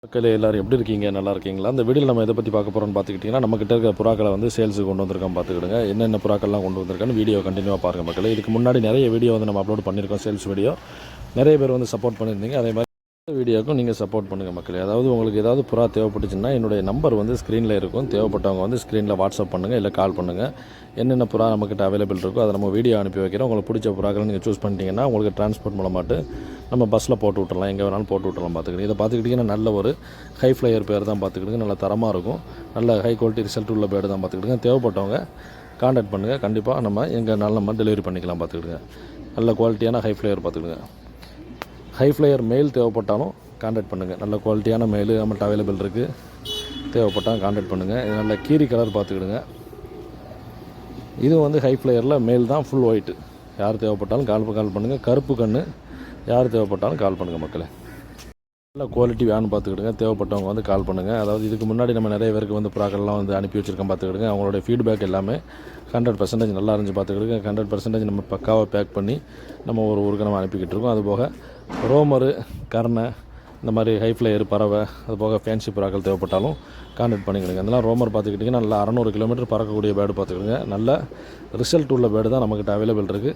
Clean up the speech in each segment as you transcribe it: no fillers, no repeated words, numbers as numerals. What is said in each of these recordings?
மக்களே எல்லாரும் எப்படி இருக்கீங்க? நல்லா இருக்கீங்களா? இந்த வீடியோவில் நம்ம எதை பற்றி பார்க்க போகிறோம்னு பார்த்துக்கிட்டிங்கன்னா, நம்மக்கிட்ட இருக்க புறாக்களை வந்து சேல்ஸுக்கு கொண்டு வந்திருக்கோம் பார்த்துக்கிடுங்க. என்னென்ன புறாக்கள்லாம் கொண்டு வந்திருக்கான்னு வீடியோ கண்டினியூவாக பாருங்கள் மக்களே. இதுக்கு முன்னாடி நிறைய வீடியோ வந்து நம்ம அப்லோட் பண்ணியிருக்கோம், சேல்ஸ் வீடியோ. நிறைய பேர் வந்து சப்போர்ட் பண்ணியிருந்தீங்க. அதே மாதிரி வீடியோக்கும் நீங்கள் சப்போர்ட் பண்ணுங்கள் மக்களே. அதாவது உங்களுக்கு ஏதாவது புறா தேவைப்பட்டுச்சுன்னா என்னுடைய நம்பர் வந்து ஸ்க்ரீனில் இருக்கும். தேவைப்பட்டவங்க வந்து ஸ்க்ரீனில் வாட்ஸ்அப் பண்ணுங்கள், இல்லை கால் பண்ணுங்கள். என்னென்ன புறா நம்மக்கிட்ட அவைலபிள் இருக்கோ அதை நம்ம வீடியோ அனுப்பி வைக்கிறோம். உங்களுக்கு பிடிச்ச புறாக்களை நீங்கள் சூஸ் பண்ணிட்டீங்கன்னா உங்களுக்கு டிரான்ஸ்போர்ட் மூலமாட்டு நம்ம பஸ்ஸில் போட்டு விட்டுறலாம், எங்கே வேணாலும் போட்டு விட்டுறலாம் பார்த்துக்கிட்டு. இதை பார்த்துக்கிட்டிங்கன்னா நல்ல ஒரு ஹை ஃப்ளையர் பேர் தான் பார்த்துக்கிட்டுங்க. நல்ல தரமாக இருக்கும், நல்ல ஹை குவாலிட்டி ரிசல்ட் உள்ள பேர் தான் பார்த்துக்கிட்டுங்க. தேவைப்பட்டவங்க கான்டாக்ட் பண்ணுங்கள், கண்டிப்பாக நம்ம எங்கேனாலும் நம்ம டெலிவரி பண்ணிக்கலாம் பார்த்துக்கிடுங்க. நல்ல குவாலிட்டியான ஹை ஃப்ளையர் பார்த்துக்கிடுங்க. ஹை ஃப்ளையர் மெயில் தேவைப்பட்டாலும் கான்டாக்ட் பண்ணுங்கள். நல்ல குவாலிட்டியான மெயில் நம்மள்ட்ட அவைலபிள் இருக்குது. தேவைப்பட்டால் கான்டாக்ட் பண்ணுங்கள். இது நல்ல கீரி கலர் பார்த்துக்கிடுங்க. இது வந்து ஹை ஃப்ளையரில் மெயில் தான், ஃபுல் ஒயிட்டு. யார் தேவைப்பட்டாலும் கால் பண்ணுங்கள். கருப்பு கண்ணு யார் தேவைப்பட்டாலும் கால் பண்ணுங்கள் மக்களே. நல்ல குவாலிட்டி வேணும் பார்த்துக்கிடுங்க. தேவைப்பட்டவங்க வந்து கால் பண்ணுங்கள். அதாவது இதுக்கு முன்னாடி நம்ம நிறைய பேருக்கு வந்து புறாக்கள்லாம் வந்து அனுப்பி வச்சுருக்கோம் பார்த்துக்கிடுங்க. அவங்களுடைய ஃபீட்பேக் எல்லாமே 100% நல்லா இருந்துச்சு பார்த்துக்கிடுங்க. 100% நம்ம பக்காவாக பேக் பண்ணி நம்ம ஒரு ஊருக்கு நம்ம அனுப்பிக்கிட்டு இருக்கோம். அதுபோக ரோமரு, கர்ணை, இந்த மாதிரி ஹை ஃப்ளையர், பறவை, அதுபோக ஃபேன்சி புறாக்கள் தேவைப்பட்டாலும் கான்டாக்ட் பண்ணிக்கிடுங்க. இதெல்லாம் ரோமர் பார்த்துக்கிட்டிங்கன்னா நல்லா 600 கிலோமீட்டர் பறக்கக்கூடிய பேர்டு பார்த்துக்கிடுங்க. நல்ல ரிசல்ட் உள்ள பேர்டு தான் நம்மக்கிட்ட அவைலபிள் இருக்குது.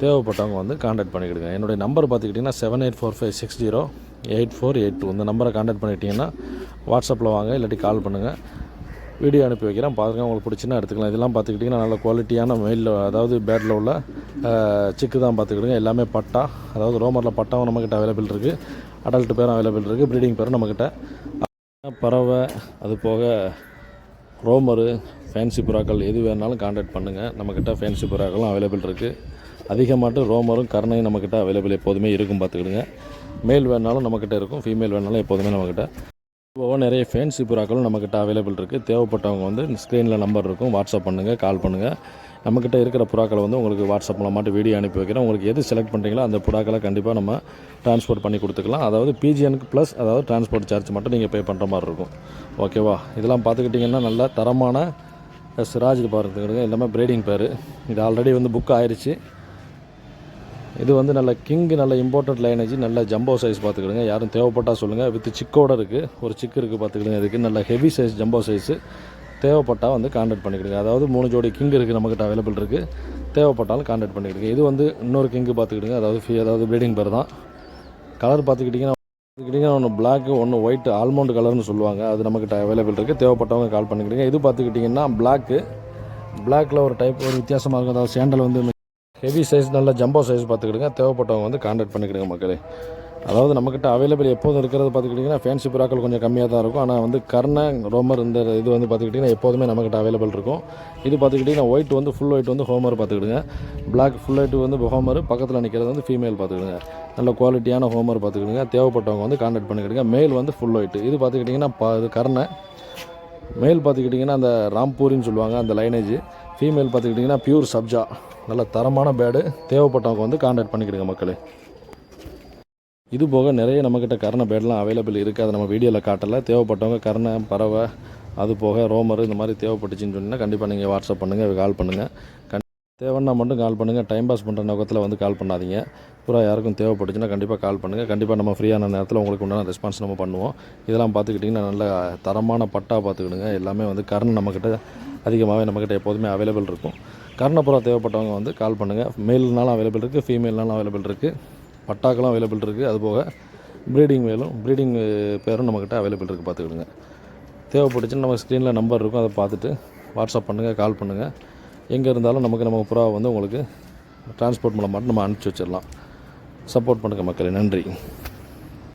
தேவைப்பட்டவங்க வந்து கான்டாக்ட் பண்ணிக்கிடுங்க. என்னுடைய நம்பர் பார்த்துக்கிட்டிங்கன்னா 7845608482. இந்த நம்பரை கான்டாக்ட் பண்ணிக்கிட்டிங்கன்னா வாட்ஸ்அப்பில் வாங்க, இல்லாட்டி கால் பண்ணுங்கள், வீடியோ அனுப்பி வைக்கிறேன். பாருங்கள், உங்களுக்கு பிடிச்சின்னா எடுத்துக்கலாம். இதெல்லாம் பார்த்துக்கிட்டிங்கன்னா நல்ல குவாலிட்டியான மெயில், அதாவது பேட்டில் உள்ள சிக்கு தான் பார்த்துக்கிடுங்க. எல்லாமே பட்டா, அதாவது ரோமரில் பட்டாவும் நம்மக்கிட்ட அவைலபிள் இருக்குது. அடல்ட் பேரும் அவைலபிள் இருக்குது. ப்ரீடிங் பேரும் நம்மக்கிட்ட. பறவை, அது போக ரோமரு, ஃபேன்சி புறாக்கள் எது வேணாலும் கான்டாக்ட் பண்ணுங்கள். நம்மக்கிட்ட ஃபேன்சி புறாக்களும் அவைலபிள் இருக்குது. அதிகமாட்டு ரோமரும் கர்ணையும் நம்மக்கிட்ட அவைலபிள் எப்போதுமே இருக்கும் பார்த்துக்கிடுங்க. மேல் வேணாலும் நம்மக்கிட்ட இருக்கும், ஃபீமேல் வேணாலும் எப்போதுமே நம்மக்கிட்ட. இப்போ நிறைய ஃபேன்சி புறாக்களும் நம்மக்கிட்ட அவைலபிள் இருக்குது. தேவைப்பட்டவங்க வந்து ஸ்க்ரீனில் நம்பர் இருக்கும், வாட்ஸ்அப் பண்ணுங்கள், கால் பண்ணுங்கள். நம்மக்கிட்ட இருக்கிற புறாக்களை வந்து உங்களுக்கு வாட்ஸ்அப் மூலமாட்டு வீடியோ அனுப்பி வைக்கிறோம். உங்களுக்கு எது செலக்ட் பண்ணுறீங்களோ அந்த புறாக்களை கண்டிப்பாக நம்ம ட்ரான்ஸ்போர்ட் பண்ணி கொடுத்துக்கலாம். அதாவது பிஜிஎனுக்கு ப்ளஸ், அதாவது டிரான்ஸ்போர்ட் சார்ஜ் மட்டும் நீங்கள் பே பண்ணுற மாதிரி இருக்கும். ஓகேவா? இதெல்லாம் பார்த்துக்கிட்டிங்கன்னா நல்ல தரமான சிராஜ் பார்த்துக்கிடுங்க. எல்லாமே ப்ரீடிங் பேர். இது ஆல்ரெடி வந்து புக் ஆயிடுச்சு. இது வந்து நல்ல கிங்கு, நல்ல இம்போர்ட்டட் லைனேஜ், நல்ல ஜம்போ சைஸ் பார்த்துக்கிடுங்க. யாரும் தேவைப்பட்டால் சொல்லுங்கள். வித் சிக்கோடு இருக்குது, ஒரு சிக்கு இருக்குது பார்த்துக்கிடுங்க. இதுக்கு நல்ல ஹெவி சைஸ் ஜம்போ சைஸு. தேவைப்பட்டால் வந்து கான்டாக்ட் பண்ணிக்கிடுங்க. அதாவது 3 ஜோடி கிங் இருக்குது நம்மக்கிட்ட அவைலபிள் இருக்குது. தேவைப்பட்டாலும் கான்டாக்ட் பண்ணிக்கிடுங்க. இது வந்து இன்னொரு கிங்கு பார்த்துக்கிடுங்க. அதாவது ப்ரீடிங் பேர் தான். கலர் பார்த்துக்கிட்டிங்கன்னா ஒன்று பிளாக்கு, ஒன்று ஒயிட், ஆல்மோண்ட் கலர்னு சொல்லுவாங்க. அது நம்மக்கிட்ட அவைலபிள் இருக்குது. தேவைப்பட்டவங்க கால் பண்ணிக்கிடுங்க. இது பார்த்துக்கிட்டிங்கன்னா பிளாக்கில் ஒரு டைப், ஒரு வித்தியாசமாக இருக்கும். அதாவது சேண்டல் வந்து ஹெவி சைஸ், நல்ல ஜம்போ சைஸ் பார்த்துக்கிடுங்க. தேவைப்பட்டவங்க வந்து கான்டாக்ட் பண்ணிக்கிடுங்க மக்களே. அதாவது நம்மக்கிட்ட அவைலபிள் எப்போதும் இருக்கிறது பார்த்துக்கிட்டிங்கன்னா ஃபேன்சி புறாக்கள் கொஞ்சம் கம்மியாக தான் இருக்கும். ஆனால் வந்து கர்ணை, ரோமர், இந்த இது வந்து பார்த்துக்கிட்டிங்கன்னா எப்போதுமே நம்மக்கிட்ட அவைலபிள் இருக்கும். இது பார்த்துக்கிட்டிங்கன்னா ஒயிட் வந்து ஃபுல் ஒயிட் வந்து ஹோமர் பார்த்துக்கிடுங்க. பிளாக் ஃபுல் ஒயிட் வந்து ஹோமர், பக்கத்தில் நிற்கிறது வந்து ஃபீமேல் பார்த்துக்கிடுங்க. நல்ல குவாலிட்டியான ஹோமர் பார்த்துக்கிடுங்க. தேவைப்பட்டவங்க வந்து கான்டாக்ட் பண்ணிக்கிடுங்க. மேல் வந்து ஃபுல் ஒயிட். இது பார்த்துக்கிட்டிங்கன்னா இது கர்ணை. மேல் பார்த்துக்கிட்டிங்கன்னா அந்த ராம்பூரின்னு சொல்லுவாங்க அந்த லைனேஜ். ஃபீமேல் பார்த்துக்கிட்டிங்கன்னா பியூர் சப்ஜா. நல்ல தரமான பேர்டு. தேவைப்பட்டவங்க வந்து கான்டாக்ட் பண்ணிக்கிடுங்க மக்களே. இது போக நிறைய நம்மக்கிட்ட கர்ணை பேர்டெலாம் அவைலபிள் இருக்குது. அதை நம்ம வீடியோவில் காட்டலை. தேவைப்பட்டவங்க கர்ணை, பறவை, அது போக ரோமர் இந்த மாதிரி தேவைப்பட்டுச்சின்னு சொன்னால் கண்டிப்பாக நீங்கள் வாட்ஸ்அப் பண்ணுங்கள், கால் பண்ணுங்கள். தேவைன்னா மட்டும் கால் பண்ணுங்கள். டைம் பாஸ் பண்ணுற நோக்கத்தில் வந்து கால் பண்ணாதீங்க. பூரா யாருக்கும் தேவைப்பட்டுச்சுன்னா கண்டிப்பாக கால் பண்ணுங்கள். கண்டிப்பாக நம்ம ஃப்ரீயான நேரத்தில் உங்களுக்கு உண்டான ரெஸ்பான்ஸ் நம்ம பண்ணுவோம். இதெல்லாம் பார்த்துக்கிட்டிங்கன்னா நல்ல தரமான பட்டா பார்த்துக்கிடுங்க. எல்லாமே வந்து கர்ணை நம்மக்கிட்ட அதிகமாகவே நம்மக்கிட்ட எப்போதுமே அவைலபிள் இருக்கும். கர்ணப்புறா தேவைப்பட்டவங்க வந்து கால் பண்ணுங்கள். மேல்னாலும் அவைலபிள் இருக்குது, ஃபீமேல்னாலும் அவைலபிள் இருக்குது. பட்டாக்களும் அவைலபிள் இருக்குது. அதுபோக ப்ரீடிங் பேரும் நம்மக்கிட்ட அவைலபிள் இருக்குது பார்த்துக்கிடுங்க. தேவைப்பட்டுச்சுன்னு நம்ம ஸ்க்ரீனில் நம்பர் இருக்கும், அதை பார்த்துட்டு வாட்ஸ்அப் பண்ணுங்கள், கால் பண்ணுங்கள். எங்கே இருந்தாலும் நம்ம புறாவை வந்து உங்களுக்கு டிரான்ஸ்போர்ட் மூலமாக நம்ம அனுப்பிச்சி வச்சிடலாம். சப்போர்ட் பண்ணுங்கள் மக்களே. நன்றி.